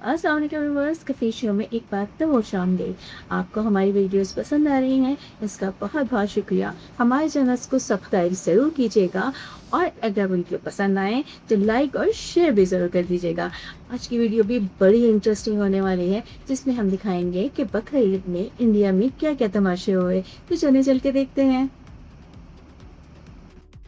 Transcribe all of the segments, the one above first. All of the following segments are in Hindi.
अस्सलाम वालेकुम व्यूअर्स, कैफे शो में एक बार तो वो शामिल। आपको हमारी वीडियोस पसंद आ रही हैं, इसका बहुत बहुत शुक्रिया। हमारे चैनल्स को सब्सक्राइब ज़रूर कीजिएगा और अगर वीडियो पसंद आए तो लाइक और शेयर भी ज़रूर कर दीजिएगा। आज की वीडियो भी बड़ी इंटरेस्टिंग होने वाली है, जिसमें हम दिखाएंगे कि बकरीद में इंडिया में क्या क्या तमाशे हुए। तो चलिए चल के देखते हैं।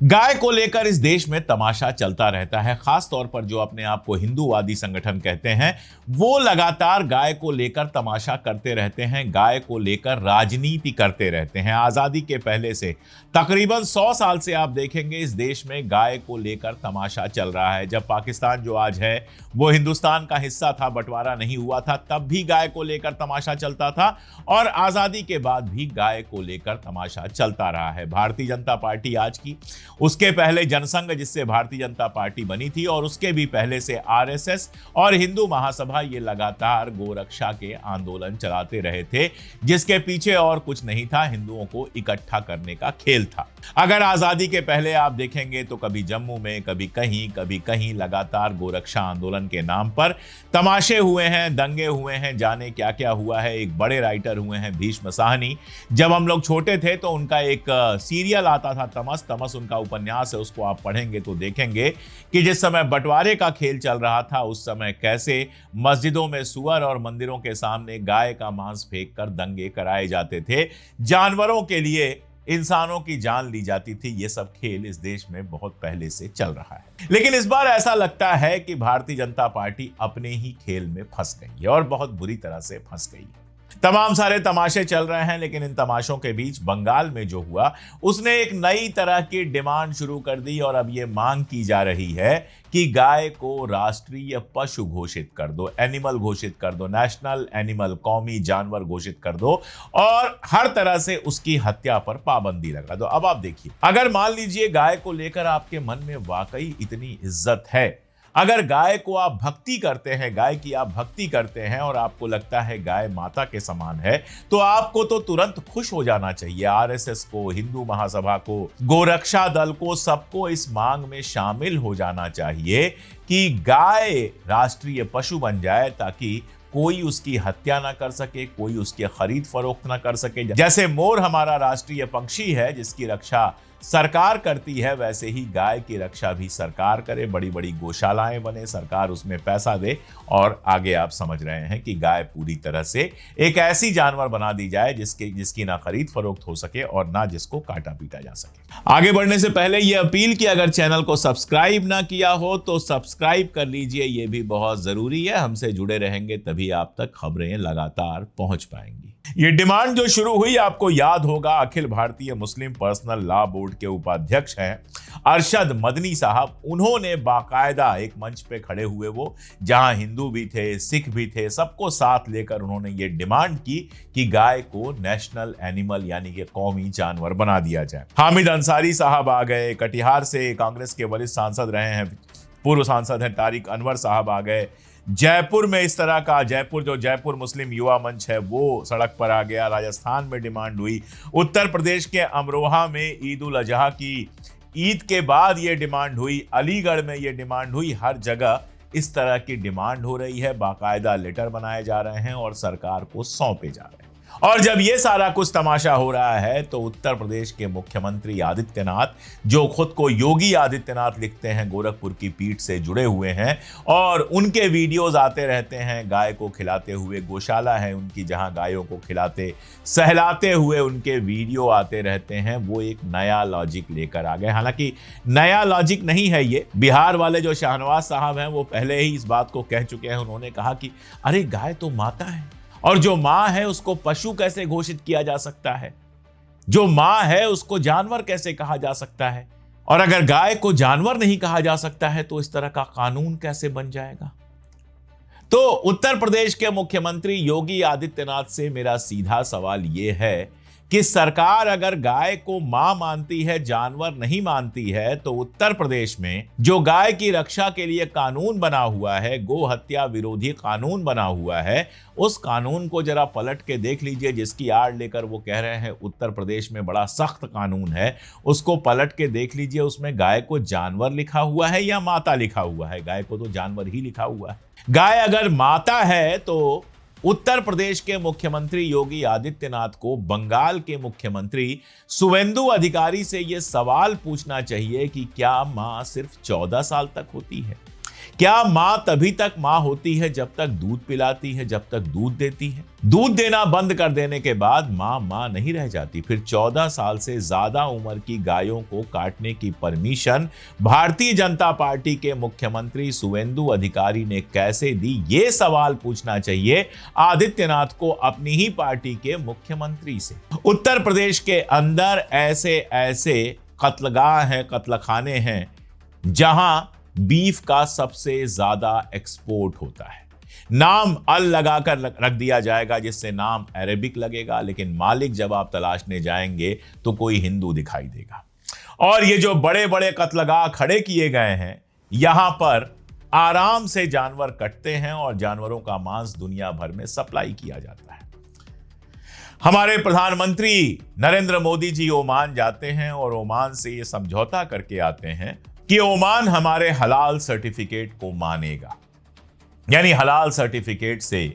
गाय को लेकर इस देश में तमाशा चलता रहता है। खास तौर पर जो अपने आप को हिंदूवादी संगठन कहते हैं, वो लगातार गाय को लेकर तमाशा करते रहते हैं, गाय को लेकर राजनीति करते रहते हैं। आजादी के पहले से तकरीबन 100 साल से आप देखेंगे इस देश में गाय को लेकर तमाशा चल रहा है। जब पाकिस्तान जो आज है वो हिंदुस्तान का हिस्सा था, बंटवारा नहीं हुआ था, तब भी गाय को लेकर तमाशा चलता था और आजादी के बाद भी गाय को लेकर तमाशा चलता रहा है। भारतीय जनता पार्टी आज की, उसके पहले जनसंघ जिससे भारतीय जनता पार्टी बनी थी, और उसके भी पहले से आरएसएस और हिंदू महासभा ये लगातार गोरक्षा के आंदोलन चलाते रहे थे, जिसके पीछे और कुछ नहीं था, हिंदुओं को इकट्ठा करने का खेल था। अगर आजादी के पहले आप देखेंगे तो कभी जम्मू में, कभी कहीं लगातार गोरक्षा आंदोलन के नाम पर तमाशे हुए हैं, दंगे हुए हैं, जाने क्या क्या हुआ है। एक बड़े राइटर हुए हैं भीष्म साहनी। जब हम लोग छोटे थे तो उनका एक सीरियल आता था तमस तमस, उनका उपन्यास है, उसको आप पढ़ेंगे तो देखेंगे कि जिस समय बंटवारे का खेल चल रहा था उस समय कैसे मस्जिदों में सुअर और मंदिरों के सामने गाय का मांस फेंक कर दंगे कराए जाते थे, जानवरों के लिए इंसानों की जान ली जाती थी। ये सब खेल इस देश में बहुत पहले से चल रहा है, लेकिन इस बार ऐसा लगता है कि भारतीय जनता पार्टी अपने ही खेल में फंस गई है और बहुत बुरी तरह से फंस गई है। तमाम सारे तमाशे चल रहे हैं, लेकिन इन तमाशों के बीच बंगाल में जो हुआ, उसने एक नई तरह की डिमांड शुरू कर दी और अब यह मांग की जा रही है कि गाय को राष्ट्रीय पशु घोषित कर दो, एनिमल घोषित कर दो, नेशनल एनिमल, कौमी जानवर घोषित कर दो और हर तरह से उसकी हत्या पर पाबंदी लगा दो। अब आप देखिए, अगर मान लीजिए गाय को लेकर आपके मन में वाकई इतनी इज्जत है, अगर गाय को आप भक्ति करते हैं, गाय की आप भक्ति करते हैं और आपको लगता है गाय माता के समान है, तो आपको तो तुरंत खुश हो जाना चाहिए। आरएसएस को, हिंदू महासभा को, गोरक्षा दल को, सबको इस मांग में शामिल हो जाना चाहिए कि गाय राष्ट्रीय पशु बन जाए, ताकि कोई उसकी हत्या ना कर सके, कोई उसकी खरीद फरोख्त ना कर सके। जैसे मोर हमारा राष्ट्रीय पक्षी है जिसकी रक्षा सरकार करती है, वैसे ही गाय की रक्षा भी सरकार करे, बड़ी बड़ी गौशालाएं बने, सरकार उसमें पैसा दे और आगे आप समझ रहे हैं कि गाय पूरी तरह से एक ऐसी जानवर बना दी जाए जिसकी ना खरीद फरोख्त हो सके और ना जिसको काटा पीटा जा सके। आगे बढ़ने से पहले ये अपील कि अगर चैनल को सब्सक्राइब ना किया हो तो सब्सक्राइब कर लीजिए, ये भी बहुत जरूरी है। हमसे जुड़े रहेंगे तभी आप तक खबरें लगातार पहुंच पाएंगी। ये डिमांड जो शुरू हुई, आपको याद होगा, अखिल भारतीय मुस्लिम पर्सनल लॉ बोर्ड के उपाध्यक्ष हैं अरशद मदनी साहब। उन्होंने बाकायदा एक मंच पे खड़े हुए, वो जहां हिंदू भी थे, सिख भी थे, सबको साथ लेकर उन्होंने ये डिमांड की कि गाय को नेशनल एनिमल यानी कि कौमी जानवर बना दिया जाए। हामिद अंसारी साहब आ गए, कटिहार से कांग्रेस के वरिष्ठ सांसद रहे हैं, पूर्व सांसद हैं तारिक अनवर साहब आ गए। जयपुर में इस तरह का, जयपुर मुस्लिम युवा मंच है वो सड़क पर आ गया। राजस्थान में डिमांड हुई, उत्तर प्रदेश के अमरोहा में ईद उल अजहा की ईद के बाद ये डिमांड हुई, अलीगढ़ में ये डिमांड हुई। हर जगह इस तरह की डिमांड हो रही है, बाकायदा लेटर बनाए जा रहे हैं और सरकार को सौंपे जा रहे हैं। और जब ये सारा कुछ तमाशा हो रहा है तो उत्तर प्रदेश के मुख्यमंत्री आदित्यनाथ, जो खुद को योगी आदित्यनाथ लिखते हैं, गोरखपुर की पीठ से जुड़े हुए हैं और उनके वीडियोस आते रहते हैं गाय को खिलाते हुए। गौशाला है उनकी जहां गायों को खिलाते सहलाते हुए उनके वीडियो आते रहते हैं। वो एक नया लॉजिक लेकर आ गए। हालांकि नया लॉजिक नहीं है ये, बिहार वाले जो शाहनवाज साहब हैं वो पहले ही इस बात को कह चुके हैं। उन्होंने कहा कि अरे गाय तो माता है और जो मां है उसको पशु कैसे घोषित किया जा सकता है, जो मां है उसको जानवर कैसे कहा जा सकता है, और अगर गाय को जानवर नहीं कहा जा सकता है तो इस तरह का कानून कैसे बन जाएगा। तो उत्तर प्रदेश के मुख्यमंत्री योगी आदित्यनाथ से मेरा सीधा सवाल यह है कि सरकार अगर गाय को मां मानती है, जानवर नहीं मानती है, तो उत्तर प्रदेश में जो गाय की रक्षा के लिए कानून बना हुआ है, गो हत्या विरोधी कानून बना हुआ है, उस कानून को जरा पलट के देख लीजिए, जिसकी आड़ लेकर वो कह रहे हैं उत्तर प्रदेश में बड़ा सख्त कानून है। उसको पलट के देख लीजिए, उसमें गाय को जानवर लिखा हुआ है या माता लिखा हुआ है? गाय को तो जानवर ही लिखा हुआ है। गाय अगर माता है तो उत्तर प्रदेश के मुख्यमंत्री योगी आदित्यनाथ को बंगाल के मुख्यमंत्री शुवेंदु अधिकारी से यह सवाल पूछना चाहिए कि क्या मां सिर्फ 14 साल तक होती है? क्या मां तभी तक मां होती है जब तक दूध पिलाती है, जब तक दूध देती है? दूध देना बंद कर देने के बाद मां नहीं रह जाती। फिर 14 साल से ज्यादा उम्र की गायों को काटने की परमिशन भारतीय जनता पार्टी के मुख्यमंत्री शुवेंदु अधिकारी ने कैसे दी? ये सवाल पूछना चाहिए आदित्यनाथ को अपनी ही पार्टी के मुख्यमंत्री से। उत्तर प्रदेश के अंदर ऐसे ऐसे कत्लगाह हैं, कत्लखाने हैं, जहां बीफ का सबसे ज्यादा एक्सपोर्ट होता है। नाम अल लगाकर रख दिया जाएगा, जिससे नाम अरेबिक लगेगा, लेकिन मालिक जब आप तलाशने जाएंगे तो कोई हिंदू दिखाई देगा। और ये जो बड़े बड़े कत्लगाह खड़े किए गए हैं, यहां पर आराम से जानवर कटते हैं और जानवरों का मांस दुनिया भर में सप्लाई किया जाता है। हमारे प्रधानमंत्री नरेंद्र मोदी जी ओमान जाते हैं और ओमान से ये समझौता करके आते हैं कि ओमान हमारे हलाल सर्टिफिकेट को मानेगा। यानी हलाल सर्टिफिकेट से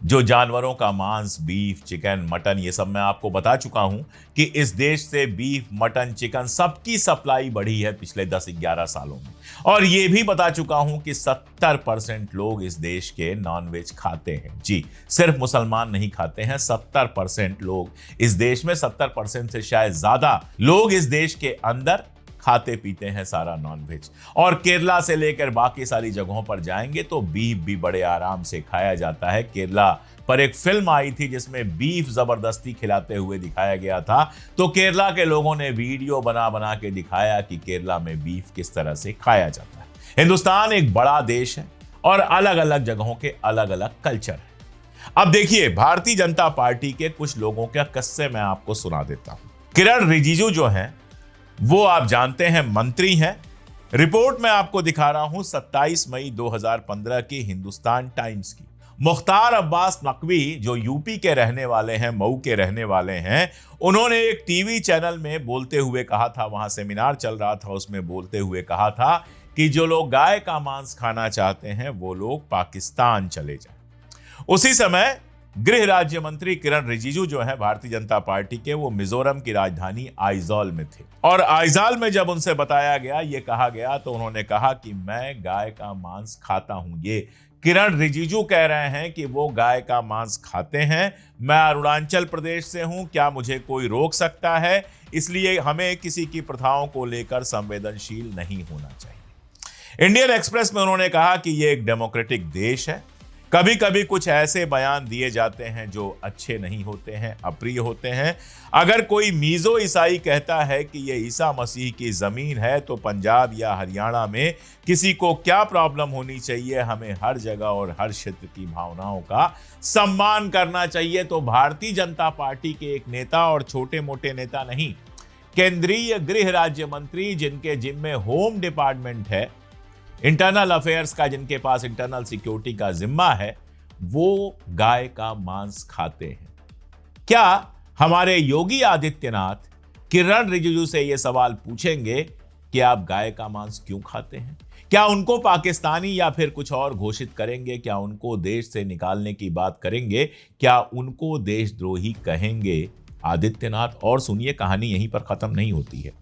जो जानवरों का मांस, बीफ, चिकन, मटन, ये सब मैं आपको बता चुका हूं कि इस देश से बीफ, मटन, चिकन सबकी सप्लाई बढ़ी है पिछले 10-11 सालों में। और ये भी बता चुका हूं कि 70% लोग इस देश के नॉनवेज खाते हैं। जी, सिर्फ मुसलमान नहीं खाते हैं, 70% लोग इस देश में, 70% से शायद ज्यादा लोग इस देश के अंदर खाते पीते हैं सारा नॉनवेज। और केरला से लेकर बाकी सारी जगहों पर जाएंगे तो बीफ भी बड़े आराम से खाया जाता है। केरला पर एक फिल्म आई थी जिसमें बीफ जबरदस्ती खिलाते हुए दिखाया गया था, तो केरला के लोगों ने वीडियो बना बना के दिखाया कि केरला में बीफ किस तरह से खाया जाता है। हिंदुस्तान एक बड़ा देश है और अलग अलग जगहों के अलग अलग कल्चर है। अब देखिए, भारतीय जनता पार्टी के कुछ लोगों के किस्से मैं आपको सुना देता हूं। किरण रिजिजू जो है वो आप जानते हैं मंत्री हैं। रिपोर्ट मैं आपको दिखा रहा हूं 27 मई 2015 की हिंदुस्तान टाइम्स की। मुख्तार अब्बास नकवी जो यूपी के रहने वाले हैं, मऊ के रहने वाले हैं, उन्होंने एक टीवी चैनल में बोलते हुए कहा था, वहां सेमिनार चल रहा था, उसमें बोलते हुए कहा था कि जो लोग गाय का मांस खाना चाहते हैं वो लोग पाकिस्तान चले जाएं। उसी समय गृह राज्य मंत्री किरण रिजिजू जो है भारतीय जनता पार्टी के, वो मिजोरम की राजधानी आइजॉल में थे। और आइजॉल में जब उनसे बताया गया, ये कहा गया, तो उन्होंने कहा कि मैं गाय का मांस खाता हूं। ये किरण रिजिजू कह रहे हैं कि वो गाय का मांस खाते हैं। मैं अरुणाचल प्रदेश से हूं, क्या मुझे कोई रोक सकता है? इसलिए हमें किसी की प्रथाओं को लेकर संवेदनशील नहीं होना चाहिए। इंडियन एक्सप्रेस में उन्होंने कहा कि ये एक डेमोक्रेटिक देश है, कभी कभी कुछ ऐसे बयान दिए जाते हैं जो अच्छे नहीं होते हैं, अप्रिय होते हैं। अगर कोई मीज़ो ईसाई कहता है कि ये ईसा मसीह की ज़मीन है, तो पंजाब या हरियाणा में किसी को क्या प्रॉब्लम होनी चाहिए? हमें हर जगह और हर क्षेत्र की भावनाओं का सम्मान करना चाहिए। तो भारतीय जनता पार्टी के एक नेता, और छोटे मोटे नेता नहीं, केंद्रीय गृह राज्य मंत्री जिनके जिम्मे होम डिपार्टमेंट है, इंटरनल अफेयर्स का जिनके पास इंटरनल सिक्योरिटी का जिम्मा है, वो गाय का मांस खाते हैं। क्या हमारे योगी आदित्यनाथ किरण रिजिजू से यह सवाल पूछेंगे कि आप गाय का मांस क्यों खाते हैं? क्या उनको पाकिस्तानी या फिर कुछ और घोषित करेंगे? क्या उनको देश से निकालने की बात करेंगे? क्या उनको देशद्रोही कहेंगे आदित्यनाथ? और सुनिए, कहानी यहीं पर खत्म नहीं होती है।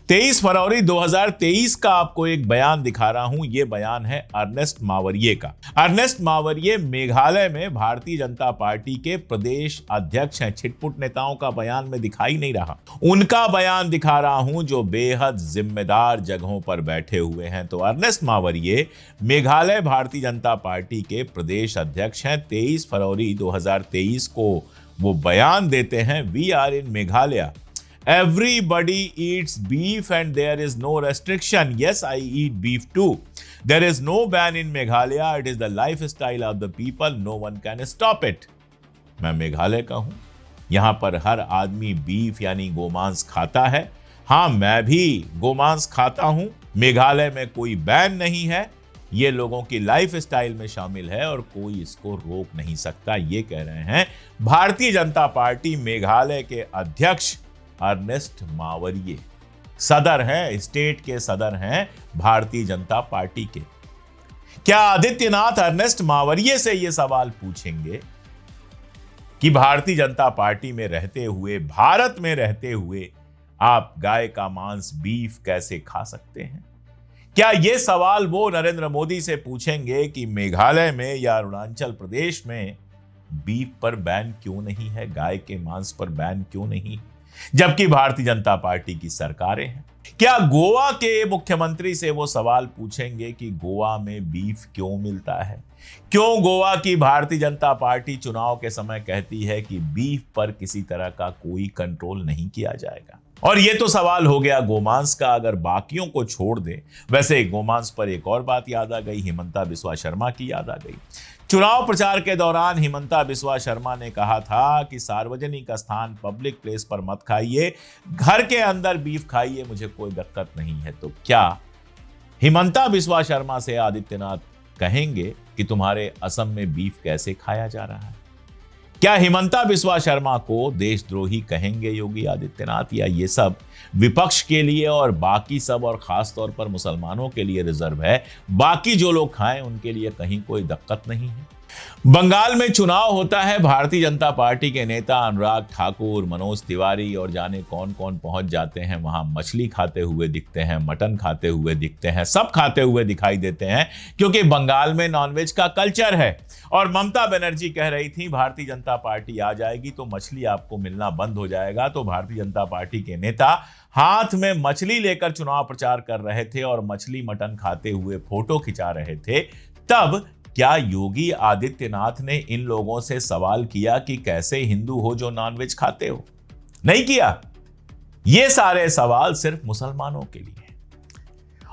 23 फरवरी 2023 का आपको एक बयान दिखा रहा हूं। यह बयान है अर्नेस्ट मावरिये का। अर्नेस्ट मावरिये मेघालय में भारतीय जनता पार्टी के प्रदेश अध्यक्ष हैं। छिटपुट नेताओं का बयान में दिखाई नहीं रहा, उनका बयान दिखा रहा हूं जो बेहद जिम्मेदार जगहों पर बैठे हुए हैं। तो अर्नेस्ट मावरिये मेघालय भारतीय जनता पार्टी के प्रदेश अध्यक्ष हैं। 23 फरवरी 2023 को वो बयान देते हैं, we are in Meghalaya, everybody eats beef and there is no restriction. Yes, I eat beef too. There is no ban in Meghalaya. It is the lifestyle of the people. No one can stop it. मैं मेघालय का हूं यहां पर हर आदमी बीफ यानी गोमांस खाता है। हाँ, मैं भी गोमांस खाता हूं। मेघालय में कोई बैन नहीं है, ये लोगों की लाइफ स्टाइल में शामिल है और कोई इसको रोक नहीं सकता, ये कह रहे हैं भारतीय जनता पार्टी मेघालय के अध्यक्ष अर्नेस्ट मावरिये। सदर हैं, स्टेट के सदर हैं भारतीय जनता पार्टी के। क्या आदित्यनाथ अर्नेस्ट मावरिये से यह सवाल पूछेंगे कि भारतीय जनता पार्टी में रहते हुए, भारत में रहते हुए आप गाय का मांस, बीफ कैसे खा सकते हैं? क्या यह सवाल वो नरेंद्र मोदी से पूछेंगे कि मेघालय में या अरुणाचल प्रदेश में बीफ पर बैन क्यों नहीं है, गाय के मांस पर बैन क्यों नहीं, जबकि भारतीय जनता पार्टी की सरकारें हैं? क्या गोवा के मुख्यमंत्री से वो सवाल पूछेंगे कि गोवा में बीफ क्यों मिलता है? क्यों गोवा की भारतीय जनता पार्टी चुनाव के समय कहती है कि बीफ पर किसी तरह का कोई कंट्रोल नहीं किया जाएगा? और ये तो सवाल हो गया गोमांस का, अगर बाकियों को छोड़ दे। वैसे गोमांस पर एक और बात याद आ गई, हिमंता बिस्वा शर्मा की याद आ गई। चुनाव प्रचार के दौरान हिमंता बिस्वा शर्मा ने कहा था कि सार्वजनिक स्थान, पब्लिक प्लेस पर मत खाइए, घर के अंदर बीफ खाइए, मुझे कोई दिक्कत नहीं है। तो क्या हिमंता बिस्वा शर्मा से आदित्यनाथ कहेंगे कि तुम्हारे असम में बीफ कैसे खाया जा रहा है? क्या हिमंता बिस्वा शर्मा को देशद्रोही कहेंगे योगी आदित्यनाथ, या ये सब विपक्ष के लिए और बाकी सब, और खास तौर पर मुसलमानों के लिए रिजर्व है, बाकी जो लोग खाएं उनके लिए कहीं कोई दिक्कत नहीं है? बंगाल में चुनाव होता है, भारतीय जनता पार्टी के नेता अनुराग ठाकुर, मनोज तिवारी और जाने कौन कौन पहुंच जाते हैं वहां। मछली खाते हुए दिखते हैं, मटन खाते हुए दिखते हैं, सब खाते हुए दिखाई देते हैं, क्योंकि बंगाल में नॉनवेज का कल्चर है। और ममता बनर्जी कह रही थी भारतीय जनता पार्टी आ जाएगी तो मछली आपको मिलना बंद हो जाएगा। तो भारतीय जनता पार्टी के नेता हाथ में मछली लेकर चुनाव प्रचार कर रहे थे और मछली मटन खाते हुए फोटो खिंचा रहे थे। तब क्या योगी आदित्यनाथ ने इन लोगों से सवाल किया कि कैसे हिंदू हो जो नॉनवेज खाते हो? नहीं किया। ये सारे सवाल सिर्फ मुसलमानों के लिए।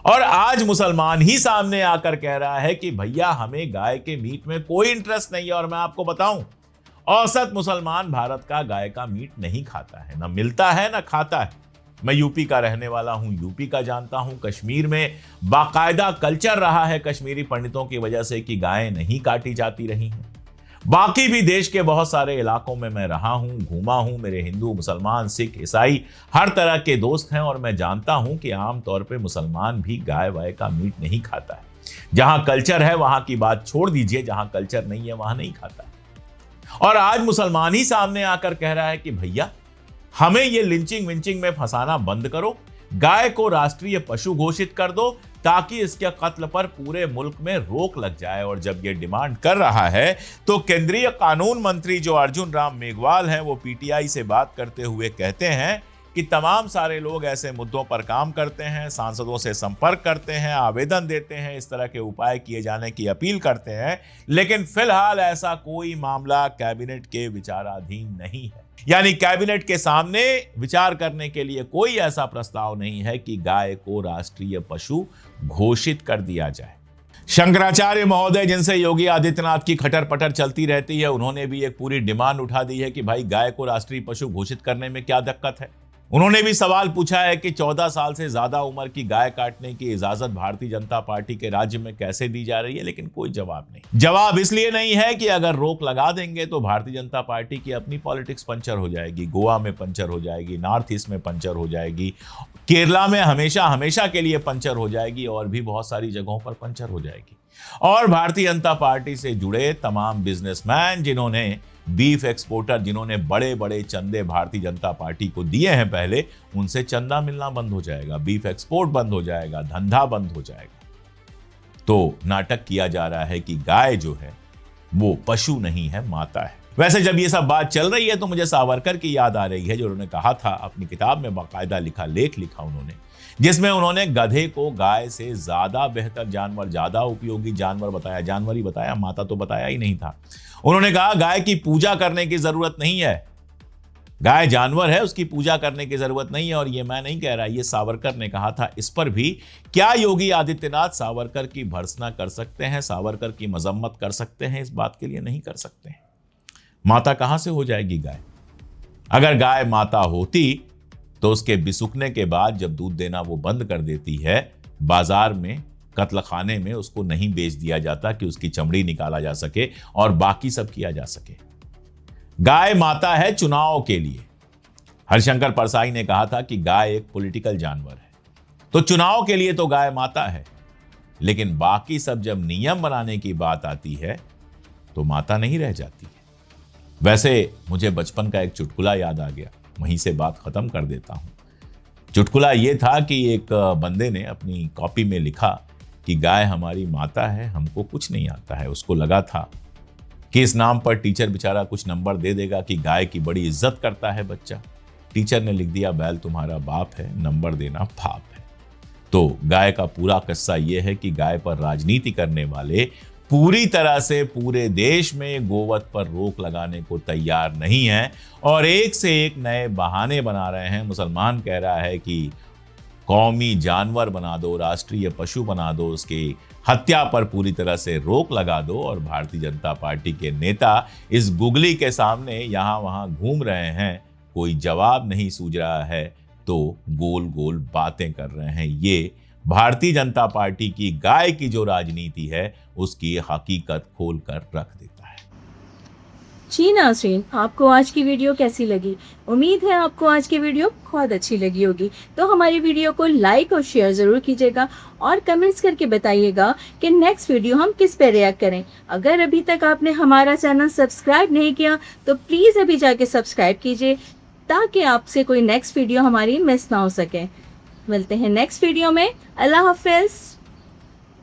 और आज मुसलमान ही सामने आकर कह रहा है कि भैया हमें गाय के मीट में कोई इंटरेस्ट नहीं है। और मैं आपको बताऊं, औसत मुसलमान भारत का गाय का मीट नहीं खाता है, ना मिलता है ना खाता है। मैं यूपी का रहने वाला हूं, यूपी का जानता हूं। कश्मीर में बाकायदा कल्चर रहा है कश्मीरी पंडितों की वजह से कि गायें नहीं काटी जाती रही हैं। बाकी भी देश के बहुत सारे इलाकों में मैं रहा हूं, घूमा हूं। मेरे हिंदू, मुसलमान, सिख, ईसाई हर तरह के दोस्त हैं और मैं जानता हूं कि आमतौर पे मुसलमान भी गाय वाय का मीट नहीं खाता है। जहां कल्चर है वहां की बात छोड़ दीजिए, जहां कल्चर नहीं है वहां नहीं खाता है। और आज मुसलमान ही सामने आकर कह रहा है कि भैया हमें ये लिंचिंग विंचिंग में फंसाना बंद करो, गाय को राष्ट्रीय पशु घोषित कर दो ताकि इसके कत्ल पर पूरे मुल्क में रोक लग जाए। और जब ये डिमांड कर रहा है तो केंद्रीय कानून मंत्री जो अर्जुन राम मेघवाल हैं, वो पीटीआई से बात करते हुए कहते हैं कि तमाम सारे लोग ऐसे मुद्दों पर काम करते हैं, सांसदों से संपर्क करते हैं, आवेदन देते हैं, इस तरह के उपाय किए जाने की अपील करते हैं, लेकिन फिलहाल ऐसा कोई मामला कैबिनेट के विचाराधीन नहीं है। यानी कैबिनेट के सामने विचार करने के लिए कोई ऐसा प्रस्ताव नहीं है कि गाय को राष्ट्रीय पशु घोषित कर दिया जाए। शंकराचार्य महोदय, जिनसे योगी आदित्यनाथ की खटर पटर चलती रहती है, उन्होंने भी एक पूरी डिमांड उठा दी है कि भाई गाय को राष्ट्रीय पशु घोषित करने में क्या दिक्कत है। उन्होंने भी सवाल पूछा है कि 14 साल से ज्यादा उम्र की गाय काटने की इजाजत भारतीय जनता पार्टी के राज्य में कैसे दी जा रही है, लेकिन कोई जवाब नहीं। जवाब इसलिए नहीं है कि अगर रोक लगा देंगे तो भारतीय जनता पार्टी की अपनी पॉलिटिक्स पंचर हो जाएगी, गोवा में पंचर हो जाएगी, नॉर्थ ईस्ट में पंचर हो जाएगी, केरला में हमेशा हमेशा के लिए पंचर हो जाएगी और भी बहुत सारी जगहों पर पंचर हो जाएगी। और भारतीय जनता पार्टी से जुड़े तमाम बिजनेसमैन, जिन्होंने बीफ एक्सपोर्टर, जिन्होंने बड़े बड़े चंदे भारतीय जनता पार्टी को दिए हैं पहले, उनसे चंदा मिलना बंद हो जाएगा, बीफ एक्सपोर्ट बंद हो जाएगा, धंधा बंद हो जाएगा। तो नाटक किया जा रहा है कि गाय जो है वो पशु नहीं है, माता है। वैसे जब ये सब बात चल रही है तो मुझे सावरकर की याद आ रही है, जो उन्होंने कहा था, अपनी किताब में बाकायदा लेख लिखा उन्होंने, जिसमें उन्होंने गधे को गाय से ज्यादा बेहतर जानवर, ज्यादा उपयोगी जानवर बताया। जानवर ही बताया, माता तो बताया ही नहीं था। उन्होंने कहा गाय की पूजा करने की जरूरत नहीं है, गाय जानवर है, उसकी पूजा करने की जरूरत नहीं है। और ये मैं नहीं कह रहा, ये सावरकर ने कहा था। इस पर भी क्या योगी आदित्यनाथ सावरकर की भर्त्सना कर सकते हैं, सावरकर की मजम्मत कर सकते हैं? इस बात के लिए नहीं कर सकते हैं। माता कहां से हो जाएगी गाय? अगर गाय माता होती तो उसके बिसुकने के बाद जब दूध देना वो बंद कर देती है, बाजार में कत्लखाने में उसको नहीं बेच दिया जाता कि उसकी चमड़ी निकाला जा सके और बाकी सब किया जा सके। गाय माता है चुनाव के लिए। हरिशंकर परसाई ने कहा था कि गाय एक पॉलिटिकल जानवर है, तो चुनाव के लिए तो गाय माता है, लेकिन बाकी सब जब नियम बनाने की बात आती है तो माता नहीं रह जाती है। वैसे मुझे बचपन का एक चुटकुला याद आ गया, वहीं से बात खत्म कर देता हूं। चुटकुला यह था कि एक बंदे ने अपनी कॉपी में लिखा कि गाय हमारी माता है, हमको कुछ नहीं आता है। उसको लगा था कि इस नाम पर टीचर बेचारा कुछ नंबर दे देगा कि गाय की बड़ी इज्जत करता है बच्चा। टीचर ने लिख दिया, बैल तुम्हारा बाप है, नंबर देना पाप है। तो गाय का पूरा किस्सा यह है कि गाय पर राजनीति करने वाले पूरी तरह से पूरे देश में गोवध पर रोक लगाने को तैयार नहीं है और एक से एक नए बहाने बना रहे हैं। मुसलमान कह रहा है कि कौमी जानवर बना दो, राष्ट्रीय पशु बना दो, उसकी हत्या पर पूरी तरह से रोक लगा दो, और भारतीय जनता पार्टी के नेता इस गुगली के सामने यहां वहां घूम रहे हैं, कोई जवाब नहीं सूझ रहा है तो गोल गोल बातें कर रहे हैं। ये भारतीय जनता पार्टी की गाय की जो राजनीति है उसकी हकीकत खोल कर रख देता है। जी नाज़रीन, आपको आज की वीडियो कैसी लगी? उम्मीद है आपको आज की वीडियो बहुत अच्छी लगी होगी। तो हमारी वीडियो को लाइक और शेयर ज़रूर कीजिएगा और कमेंट्स करके बताइएगा कि नेक्स्ट वीडियो हम किस पे रिएक्ट करें। अगर अभी तक आपने हमारा चैनल सब्सक्राइब नहीं किया तो प्लीज़ अभी जाके सब्सक्राइब कीजिए, ताकि आपसे कोई नेक्स्ट वीडियो हमारी मिस ना हो सके। मिलते हैं नेक्स्ट वीडियो में। अल्लाह हाफ़िज़।